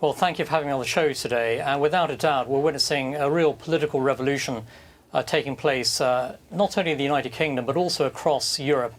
Well, thank you for having me on the show today. And without a doubt, we're witnessing a real political revolution taking place not only in the United Kingdom, but also across Europe.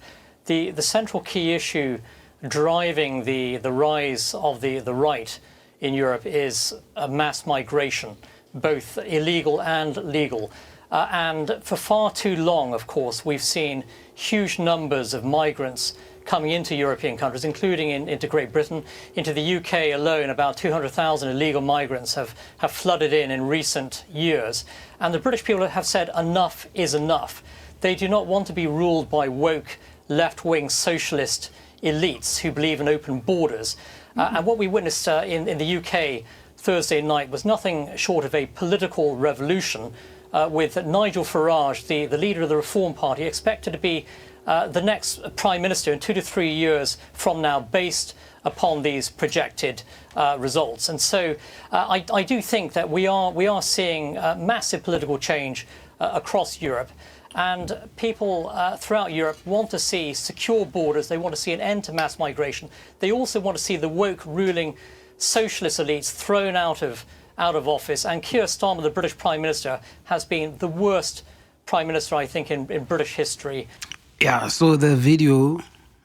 The central key issue driving the rise of the right in Europe is mass migration, both illegal and legal. And for far too long, of course, we've seen huge numbers of migrants coming into European countries, including into Great Britain. Into the UK alone, about 200,000 illegal migrants have flooded in recent years. And the British people have said enough is enough. They do not want to be ruled by woke, left-wing socialist elites who believe in open borders. And what we witnessed in the UK Thursday night was nothing short of a political revolution, with Nigel Farage, the leader of the Reform Party, expected to be the next Prime Minister in 2 to 3 years from now, based upon these projected results. And so I do think that we are seeing massive political change across Europe. And people throughout Europe want to see secure borders. They want to see an end to mass migration. They also want to see the woke ruling socialist elites thrown out of office. And Keir Starmer, the British Prime Minister, has been the worst Prime Minister, I think, in British history. Yeah, so the video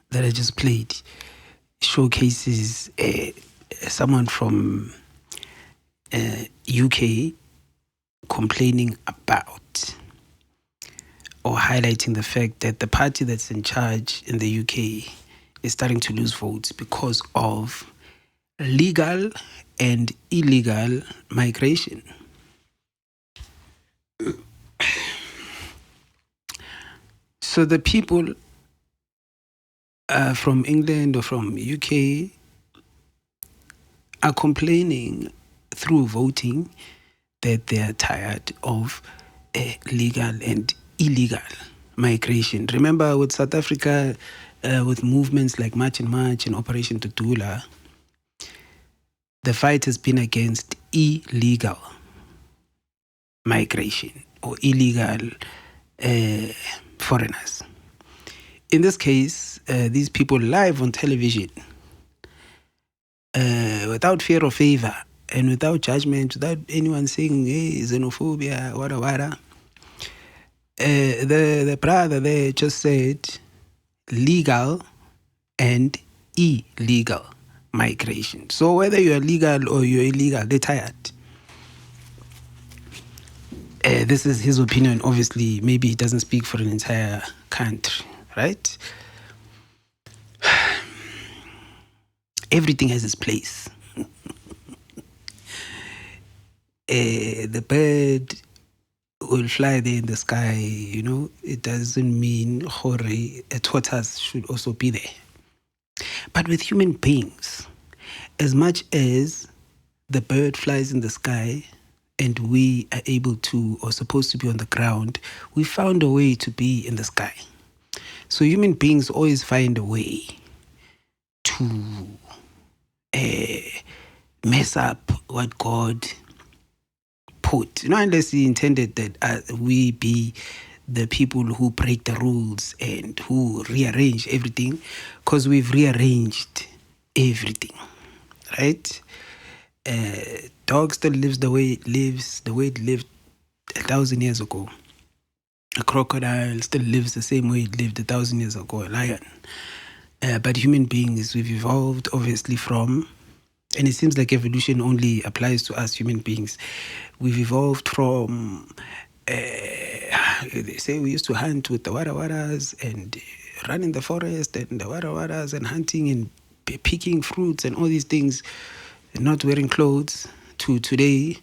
that I just played showcases someone from UK complaining about or highlighting the fact that the party that's in charge in the UK is starting to lose votes because of legal and illegal migration. So the people from England or from UK are complaining through voting that they are tired of legal and illegal migration. Remember with South Africa, with movements like March and March and Operation Tutula, the fight has been against illegal migration or illegal foreigners. In this case, these people live on television, without fear or favor and without judgment, without anyone saying, hey, xenophobia, wada. The brother there just said legal and illegal migration. So whether you're legal or you're illegal, they're tired. This is his opinion. Obviously, maybe he doesn't speak for an entire country, right? Everything has its place. The bird will fly there in the sky, it doesn't mean a tortoise should also be there. But with human beings, as much as the bird flies in the sky and we are able to or supposed to be on the ground, we found a way to be in the sky. So human beings always find a way to mess up what God put, unless he intended that we be the people who break the rules and who rearrange everything, because we've rearranged everything, right? Dog still lives the way it lived 1,000 years ago. A crocodile still lives the same way it lived 1,000 years ago, a lion. But human beings, we've evolved obviously from, and it seems like evolution only applies to us human beings. We've evolved from, they say we used to hunt with the warawaras and run in the forest and the warawaras and hunting and picking fruits and all these things, and not wearing clothes, to today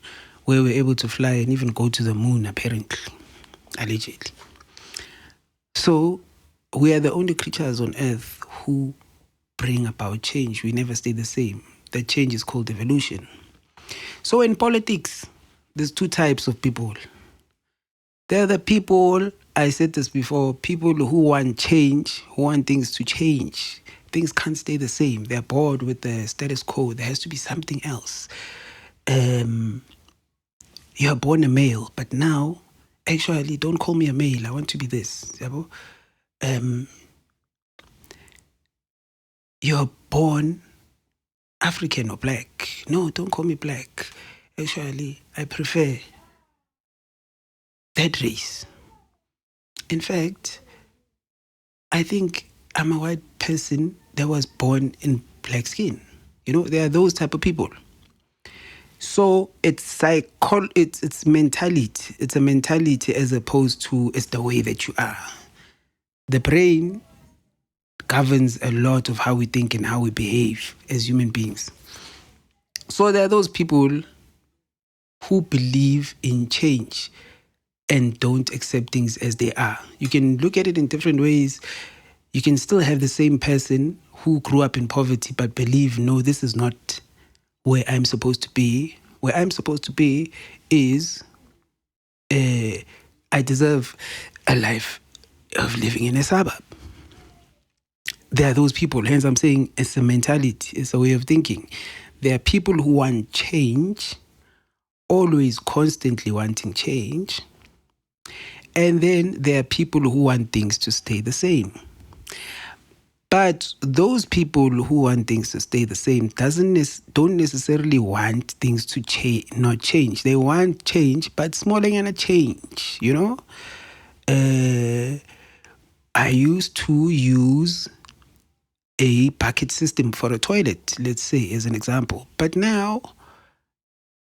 where we're able to fly and even go to the moon, apparently, allegedly. So we are the only creatures on earth who bring about change. We never stay the same. That change is called evolution. So in politics, there's two types of people. There are the people, I said this before, people who want change, who want things to change. Things can't stay the same. They're bored with the status quo. There has to be something else. You are born a male, but now, actually, don't call me a male. I want to be this. You're born African or black. No, don't call me black. Actually, I prefer that race. In fact, I think I'm a white person that was born in black skin. You know, there are those type of people. So it's it's mentality. It's a mentality as opposed to it's the way that you are. The brain governs a lot of how we think and how we behave as human beings. So there are those people who believe in change and don't accept things as they are. You can look at it in different ways. You can still have the same person who grew up in poverty but believe, no, this is not where I'm supposed to be. Where I'm supposed to be is I deserve a life of living in a suburb. There are those people, hence I'm saying it's a mentality, it's a way of thinking. There are people who want change, always constantly wanting change. And then there are people who want things to stay the same. But those people who want things to stay the same don't necessarily want things to not change. They want change, but smaller than a change, you know? I used to use a bucket system for a toilet, let's say, as an example. But now,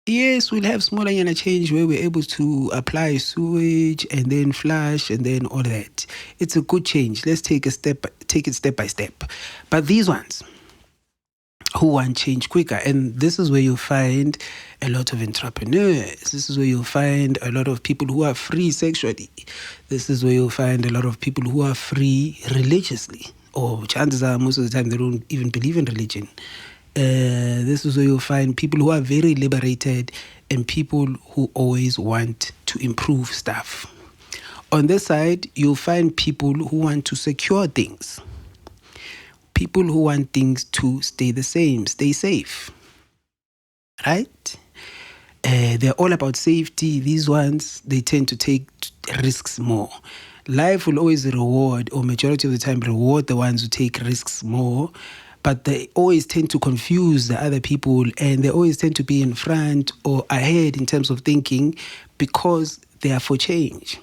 yes, we'll have smaller yana change where we're able to apply sewage and then flush and then all that. It's a good change. Let's take it step by step. But these ones who want change quicker, and this is where you'll find a lot of entrepreneurs. This is where you'll find a lot of people who are free sexually. This is where you'll find a lot of people who are free religiously. Or chances are most of the time they don't even believe in religion. This is where you'll find people who are very liberated and people who always want to improve stuff. On this side, you'll find people who want to secure things. People who want things to stay the same, stay safe. Right? They're all about safety. These ones, they tend to take risks more. Life will always reward, or majority of the time reward the ones who take risks more, but they always tend to confuse the other people and they always tend to be in front or ahead in terms of thinking because they are for change.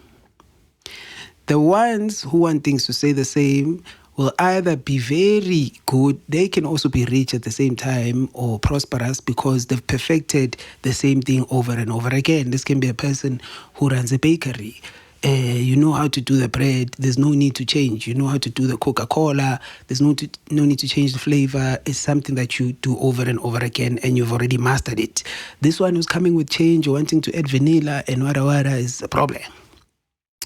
The ones who want things to stay the same will either be very good, they can also be rich at the same time, or prosperous because they've perfected the same thing over and over again. This can be a person who runs a bakery. You know how to do the bread. There's no need to change. You know how to do the Coca-Cola. There's no need to change the flavor. It's something that you do over and over again, and you've already mastered it. This one who's coming with change or wanting to add vanilla and wara is a problem.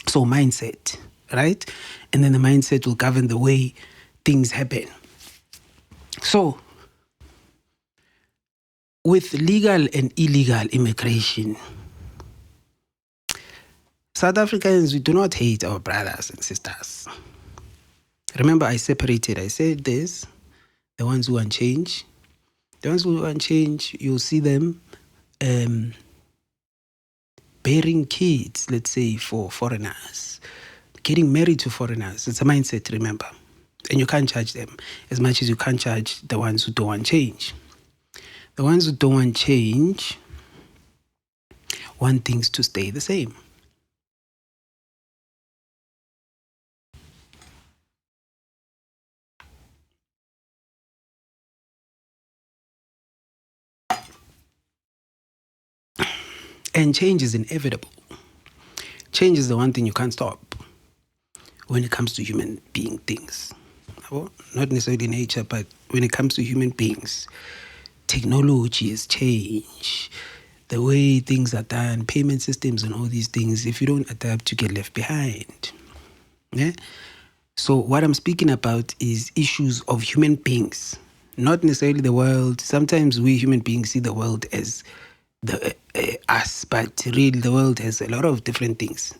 So mindset, right? And then the mindset will govern the way things happen. So with legal and illegal immigration, South Africans, we do not hate our brothers and sisters. Remember, I separated. I said this, the ones who want change. The ones who want change, you'll see them bearing kids, let's say, for foreigners, getting married to foreigners. It's a mindset, remember. And you can't judge them as much as you can't judge the ones who don't want change. The ones who don't want change want things to stay the same. And change is inevitable. Change is the one thing you can't stop when it comes to human being things. Well, not necessarily nature, but when it comes to human beings, technology has changed. The way things are done, payment systems and all these things, if you don't adapt, you get left behind. Yeah? So what I'm speaking about is issues of human beings, not necessarily the world. Sometimes we human beings see the world as us, but really the world has a lot of different things.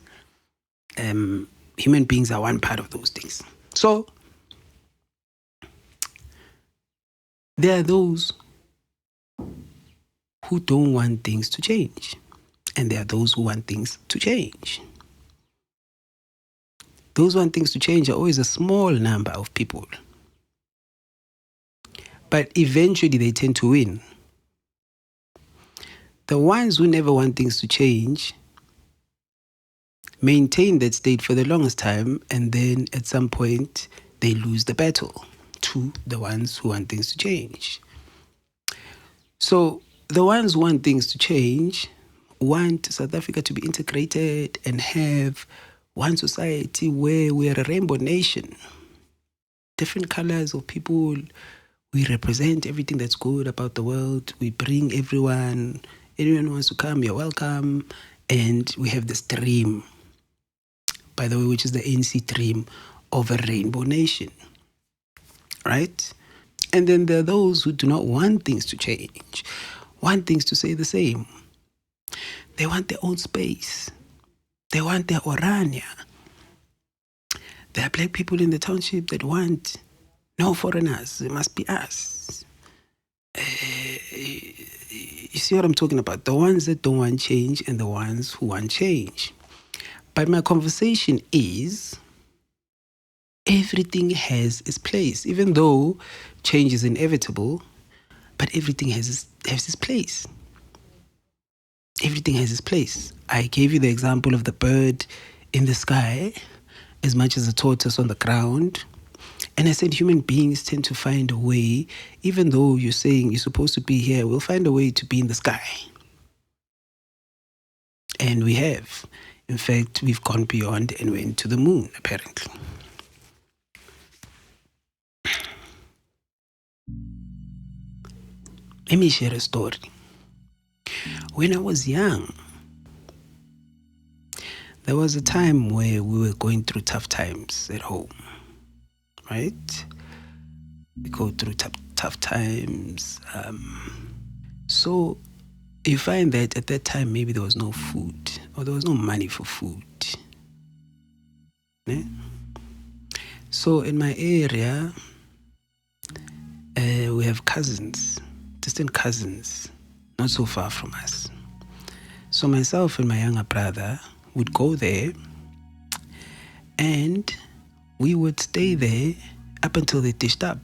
Human beings are one part of those things. So there are those who don't want things to change, and there are those who want things to change. Those who want things to change are always a small number of people. but eventually they tend to win. The ones who never want things to change maintain that state for the longest time, and then at some point they lose the battle to the ones who want things to change. So the ones who want things to change want South Africa to be integrated and have one society where we are a rainbow nation. Different colors of people. We represent everything that's good about the world. We bring everyone. Anyone who wants to come, you're welcome. And we have this dream, by the way, which is the ANC dream of a rainbow nation. Right? And then there are those who do not want things to change, want things to stay the same. They want their own space. They want their Orania. There are black people in the township that want no foreigners. It must be us. You see what I'm talking about? The ones that don't want change and the ones who want change. But my conversation is everything has its place. Even though change is inevitable, but everything has its place. Everything has its place. I gave you the example of the bird in the sky as much as a tortoise on the ground. And I said human beings tend to find a way, even though you're saying you're supposed to be here, we'll find a way to be in the sky. And we have. In fact, we've gone beyond and went to the moon, apparently. Let me share a story. When I was young, there was a time where we were going through tough times at home, right? We go through tough times. So you find that at that time, maybe there was no food or there was no money for food. Yeah? So in my area, we have cousins, distant cousins, not so far from us. So myself and my younger brother would go there and we would stay there up until they dished up.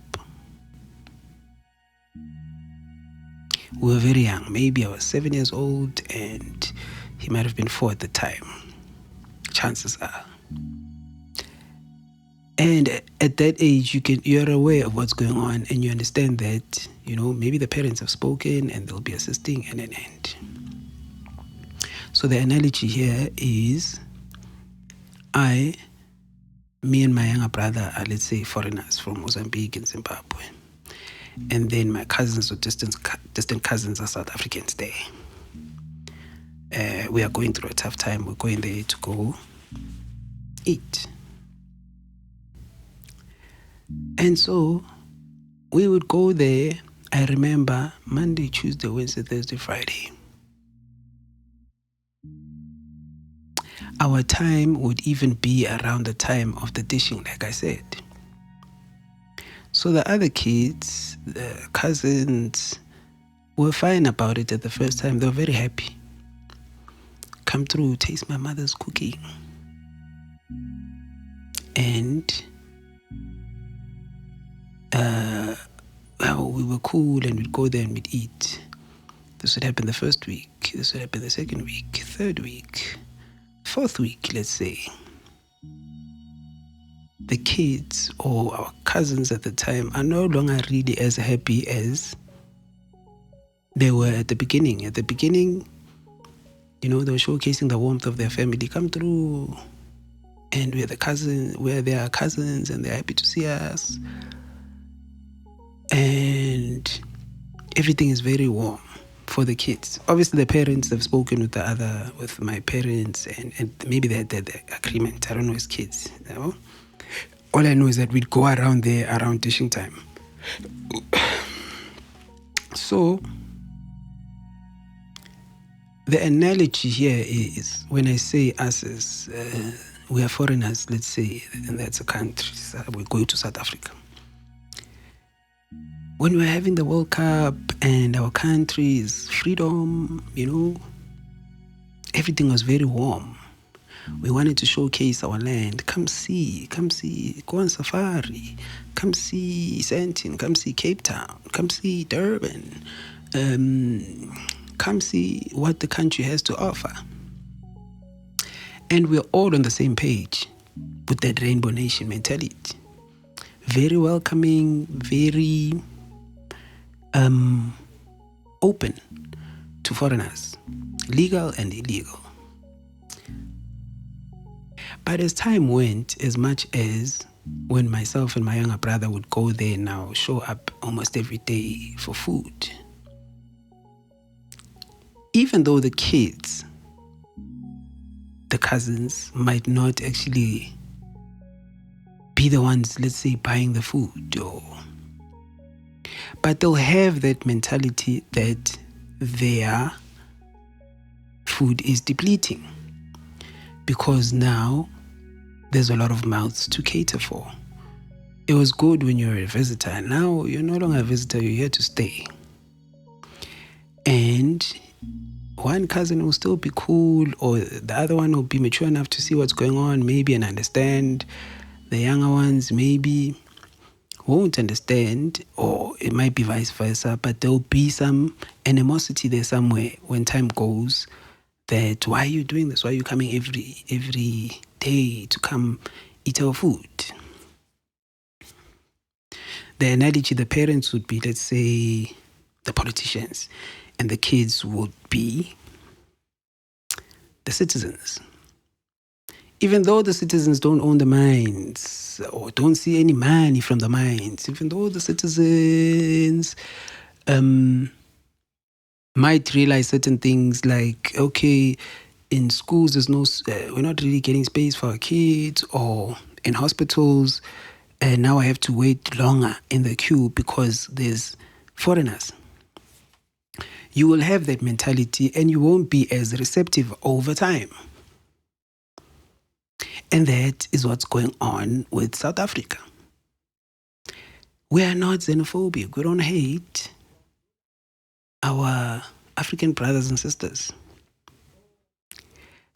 We were very young. Maybe I was 7 years old and he might have been 4 at the time. Chances are. And at that age, you're aware of what's going on and you understand that, maybe the parents have spoken and they'll be assisting and an end. So the analogy here is me and my younger brother are, let's say, foreigners from Mozambique and Zimbabwe. And then my cousins or distant cousins are South Africans there. We are going through a tough time. We're going there to go eat. And so we would go there, I remember, Monday, Tuesday, Wednesday, Thursday, Friday. Our time would even be around the time of the dishing, like I said. So the other kids, the cousins, were fine about it at the first time. They were very happy. Come through, taste my mother's cooking. And we were cool and we'd go there and we'd eat. This would happen the first week. This would happen the second week, third week, fourth week, let's say. The kids or our cousins at the time are no longer really as happy as they were at the beginning. At the beginning, they were showcasing the warmth of their family. Come through, and we're their cousins, and they're happy to see us. And everything is very warm for the kids. Obviously, the parents have spoken with my parents, and maybe they had the agreement. I don't know as kids. All I know is that we'd go around there around dishing time. So the analogy here is when I say us as we are foreigners, let's say, and that's a country. So we go to South Africa. When we were having the World Cup and our country's freedom, everything was very warm. We wanted to showcase our land. Come see, go on safari. Come see Sandton, come see Cape Town, come see Durban. Come see what the country has to offer. And we're all on the same page with that Rainbow Nation mentality. Very welcoming, very open to foreigners, legal and illegal. But as time went, as much as when myself and my younger brother would go there now, show up almost every day for food, even though the kids, the cousins, might not actually be the ones, let's say, buying the food, but they'll have that mentality that their food is depleting because now there's a lot of mouths to cater for. It was good when you were a visitor. Now you're no longer a visitor, you're here to stay. And one cousin will still be cool, or the other one will be mature enough to see what's going on, maybe, and understand. The younger ones maybe won't understand, or it might be vice versa, but there'll be some animosity there somewhere when time goes, that why are you doing this? Why are you coming every day to come eat our food? The analogy, the parents would be, let's say, the politicians, and the kids would be the citizens. Even though the citizens don't own the mines or don't see any money from the mines, even though the citizens might realize certain things like, okay, in schools there's no, we're not really getting space for our kids, or in hospitals, and now I have to wait longer in the queue because there's foreigners. You will have that mentality and you won't be as receptive over time. And that is what's going on with South Africa. We are not xenophobic. We don't hate our African brothers and sisters.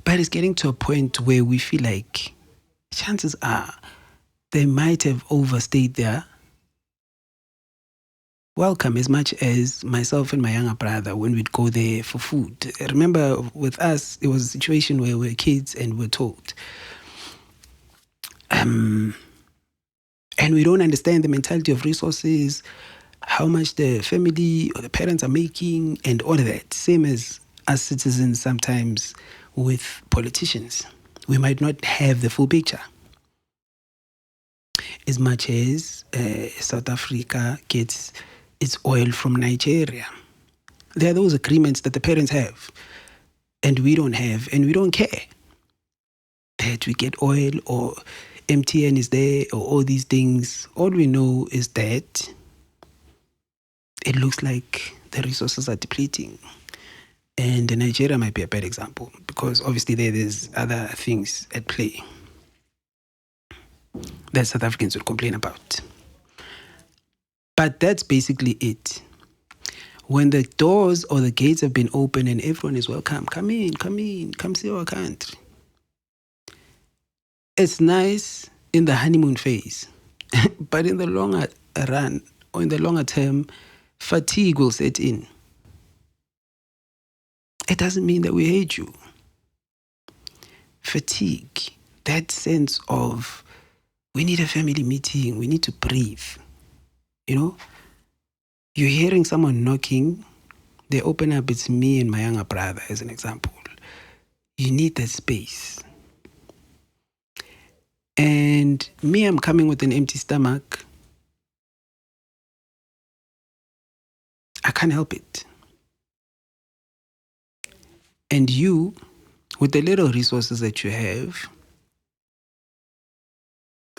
But it's getting to a point where we feel like chances are they might have overstayed their welcome, as much as myself and my younger brother when we'd go there for food. I remember with us, it was a situation where we were kids and we're told. And we don't understand the mentality of resources, how much the family or the parents are making, and all of that. Same as us citizens sometimes with politicians. We might not have the full picture. As much as South Africa gets its oil from Nigeria. There are those agreements that the parents have and we don't have, and we don't care that we get oil or MTN is there or all these things. All we know is that it looks like the resources are depleting. And Nigeria might be a bad example because obviously there's other things at play that South Africans would complain about. But that's basically it. When the doors or the gates have been opened and everyone is welcome, come in, come see our country. It's nice in the honeymoon phase, but in the longer run or in the longer term, fatigue will set in. It doesn't mean that we hate you. Fatigue, that sense of we need a family meeting, we need to breathe. You know, you're hearing someone knocking, they open up, it's me and my younger brother as an example. You need that space. And me, I'm coming with an empty stomach. I can't help it. And you, with the little resources that you have,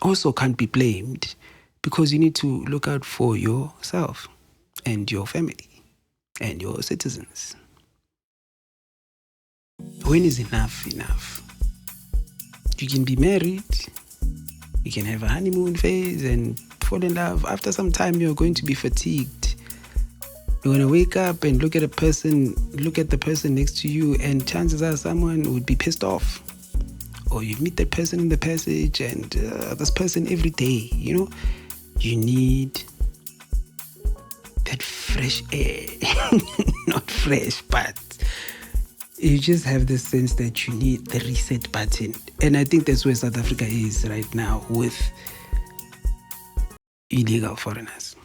also can't be blamed because you need to look out for yourself and your family and your citizens. When is enough enough? You can be married, you can have a honeymoon phase and fall in love. After some time, you're going to be fatigued. You're going to wake up and look at the person next to you, and chances are someone would be pissed off or you meet that person in the passage, and this person every day, you know, you need that fresh air. Not fresh, but you just have the sense that you need the reset button. And I think that's where South Africa is right now with illegal foreigners.